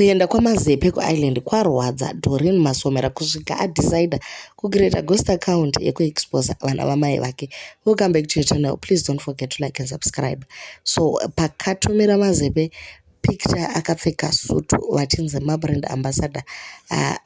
Kuenda kwamazepe kuisland kwarwadza Dorine Masomera kusvika adecide kucreate ghost account yekuexposa vana vamai vake. Welcome back to your channel. Please don't forget to like and subscribe. So pakatumira mazepe picture akapfeka sutu vachinzi mabrand ambassador,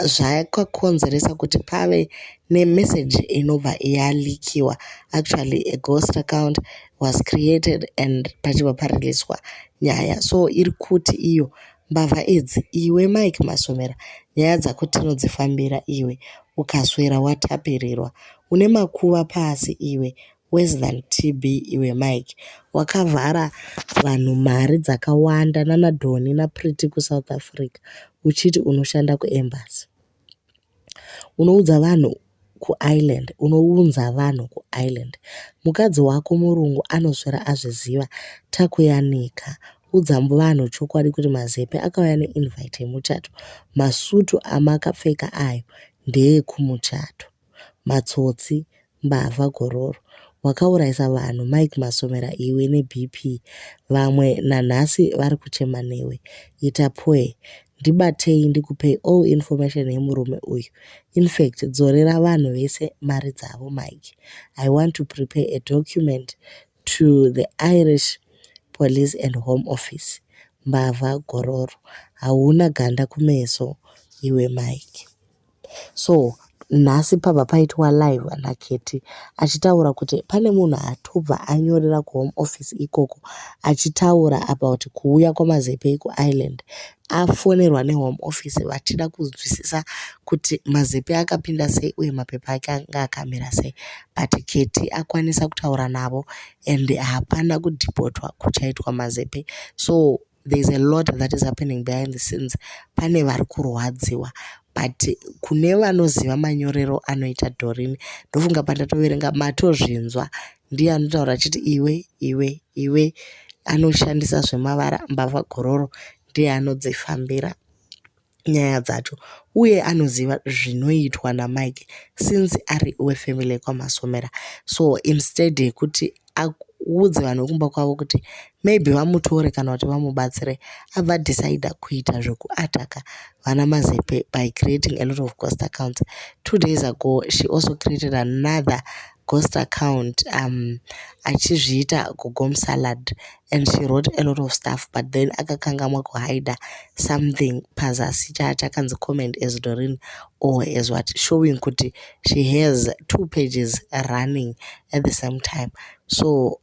zvakakonzeresa kuti pave nemessage inobva yalikiwa. Actually a ghost account was created and pachibva pariliswa nyaya. So iri kuti iyo mbavha idzi iwe Mike Masomera, nyaya dzako tinodzifambira iwe ukaswera watapirirwa, une makuva pasi iwe, worse than TB iwe Mike. Wakavhara vanhu mari dzakawanda naNadoni naPriti kuSouth Africa uchiti unoshanda kuembassy. Unoudza vanhu kuisland, unounza vanhu kuisland. Mukadzi wako murungu anoswera azviziva, takuyanika. Udza vanhu chokwadi kuti mazepe akauya neinvite yemuchato. Masutu amakapfeka ayo ndeekumuchato. Matsotsi, mbavha, gororo. Wakaurayisa vanhu Mike Masomera iwe neBP. Vamwe nanhasi vari kuchema newe. Ita poe. Ndibatei ndikupei all information yemurume uyu. In fact, dzorera vanhu vese mari dzavo Mike. I want to prepare a document to the Irish Police and Home Office. Mbavha, gororo. Hauna ganda kumeso iwe Mike. So nhasi pabva paitwa live naKetty achitaura kuti pane munhu atobva anyorera kuhome office ikoko achitaura about kuuya kwamazepe kuisland. Afonerwa nehome office vachida kunzwisisa kuti mazepe akapinda sei uye mapepa ake anga akamira sei. But Ketty akwanisa kutaura navo and hapana kudeportwa kuchaitwa mazepe. So there's a lot that is happening behind the scenes. Pane vari kurwadziwa. But kune vanoziva manyorero anoita Dorine, ndofunga pandatoverenga matozvinzwa ndiye anotaura achiti iwe anoshandisa zvemavara, mbavha, gororo ndiye anodzifambira nyaya dzacho uye anoziva zvinoitwa naMike since ari wefamily yekwaMasomera. So instead yekuti udze vanhu vekumba kwavo kuti maybe vamutore kana kuti vamubatsire, abva decide kuita zvekuataka vana mazepe by creating a lot of ghost accounts. 2 days ago she also created another ghost account achizviita gogom salad, and she wrote a lot of stuff, but then akakangamwa kuhida something pazasi chakanzi comment as Dorine or as what, showing kuti she has 2 pages running at the same time. So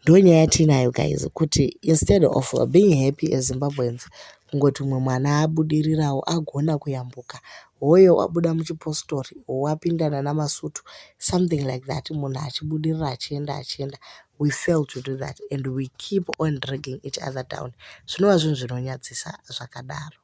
ndo nyaya tinayo guys, kuti instead of being happy as Zimbabweans kungoti mwe mwana abudirirawo agona kuyambuka, hoyo wabuda muchipostori, wapindana namasutu, something like that, munhu achibudirira achienda, we fail to do that and we keep on dragging each other down. Zvinova zvinhu zvinonyadzisa zvakadaro.